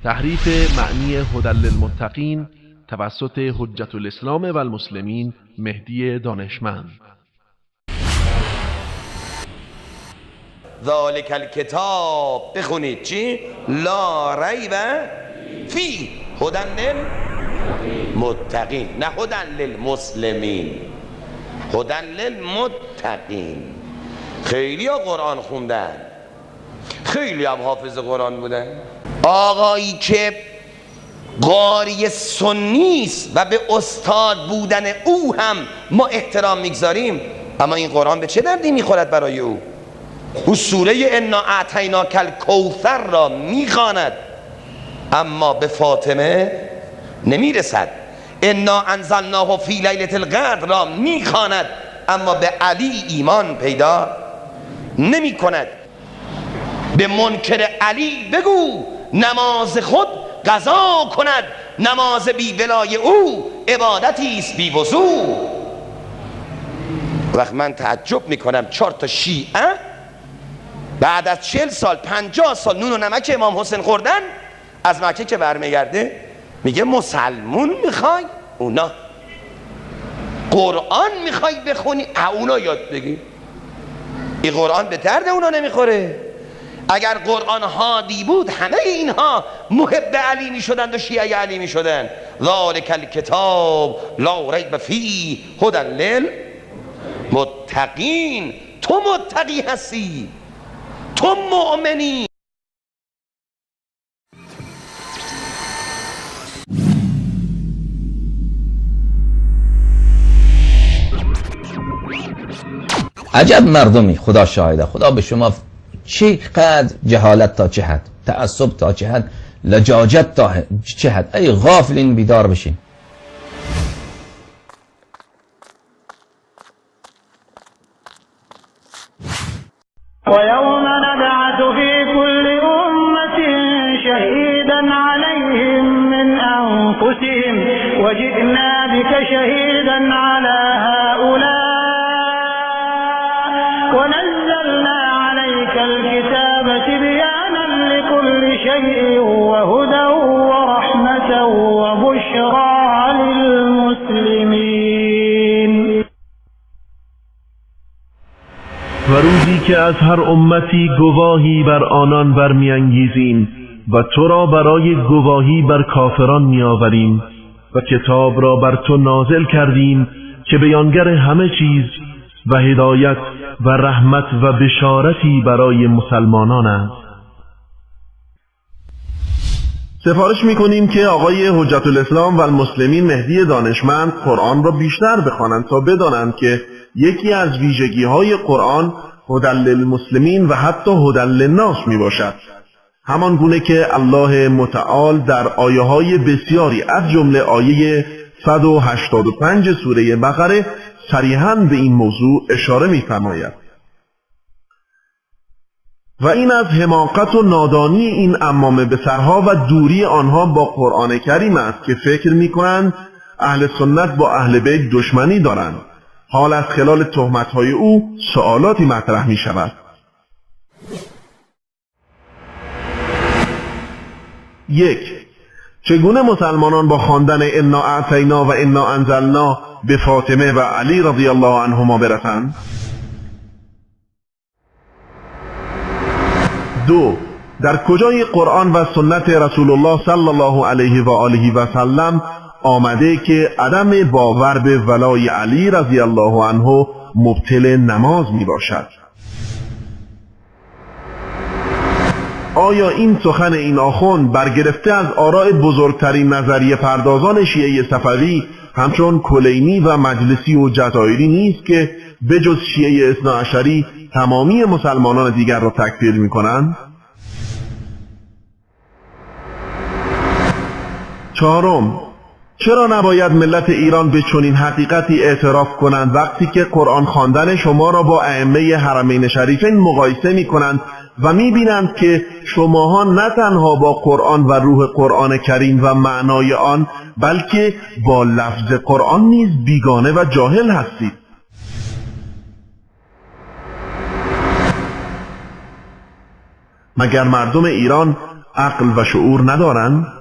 تحریف معنی هدی للمتقین توسط حجت الاسلام و المسلمین مهدی دانشمند. ذالک الکتاب، بخونید چی؟ لا ریب فی هدی للمتقین، نه هدی للمسلمین، هدی للمتقین. خیلی ها قرآن خوندن، خیلی هم حافظ قرآن بودن. آقایی که قاری سنی است و به استاد بودن او هم ما احترام میگذاریم، اما این قرآن به چه دردی میخورد برای او؟ او سوره انا اعطیناک الکوثر را میخواند اما به فاطمه نمیرسد. انا انزلناه فی لیلة القدر را میخواند اما به علی ایمان پیدا نمی کند. به منکر علی بگو نماز خود قضا کند، نماز بی ولای او عبادتی است بی وضو. وقت من تعجب میکنم 4 تا شیعه بعد از 40 سال 50 سال نون و نمک امام حسین خوردن، از مکه که برمیگرده میگه مسلمون میخوای؟ اونا قرآن میخوای بخونی؟ اونا یاد بگی. این قرآن به درد اونا نمیخوره. اگر قرآن هادی بود همه اینها محب علی میشدند و شیعه علی میشدند. ذالک الکتاب لا ریب فیه هدی للمتقین. تو متقی هستی، تو مؤمنی. عجب مردمی، خدا شاهده. خدا به شما چقدر جهالت تا چه حد، تعصب تا چه حد، لجاجت تا چه حد. ای غافلین بیدار بشین. ويوم نبعث في كل أمة شهيدا عليهم من أنفسهم وجئنا بك شهيدا على هؤلاء ونزلنا عليك الكتاب تبيانا لكل شيء وهدى ورحمة وبشرى للمسلمين. و روزی که از هر امتی گواهی بر آنان برمیانگیزیم و تو را برای گواهی بر کافران میآوریم و کتاب را بر تو نازل کردیم که بیانگر همه چیز و هدایت و رحمت و بشارتی برای مسلمانان است. سفارش می‌کنیم که آقای حجت الاسلام و المسلمین مهدی دانشمند قرآن را بیشتر بخوانند تا بدانند که یکی از ویژگی‌های قرآن هدی للمسلمین و حتی هدی للناس میباشد، همان گونه که الله متعال در آیه‌های بسیاری از جمله آیه 185 سوره بقره صریحاً به این موضوع اشاره می‌فرماید. و این از حماقت و نادانی این عمامه به سرها و دوری آنها با قرآن کریم است که فکر می‌کنند اهل سنت با اهل بیت دشمنی دارند، حال از خلال تهمت‌های او سوالاتی مطرح می‌شود. 1. چگونه مسلمانان با خواندن انا اعطینا و انا انزلنا به فاطمه و علی رضی الله عنهما برسند؟ 2. در کجای قرآن و سنت رسول الله صلی الله علیه و آله و سلم آمده که عدم باور به ولای علی رضی الله عنه مبطل نماز می باشد؟ آیا این سخن این آخوند برگرفته از آراء بزرگترین نظریه پردازان شیعه صفوی همچون کلینی و مجلسی و جزایری نیست که بجز شیعه اثناعشری تمامی مسلمانان دیگر را تکفیر می کنند؟ 4. چرا نباید ملت ایران به چنین حقیقتی اعتراف کنند وقتی که قرآن خواندن شما را با ائمه حرمین شریفین مقایسه می کنند و می بینند که شماها نه تنها با قرآن و روح قرآن کریم و معنای آن بلکه با لفظ قرآن نیز بیگانه و جاهل هستید؟ مگر مردم ایران عقل و شعور ندارند؟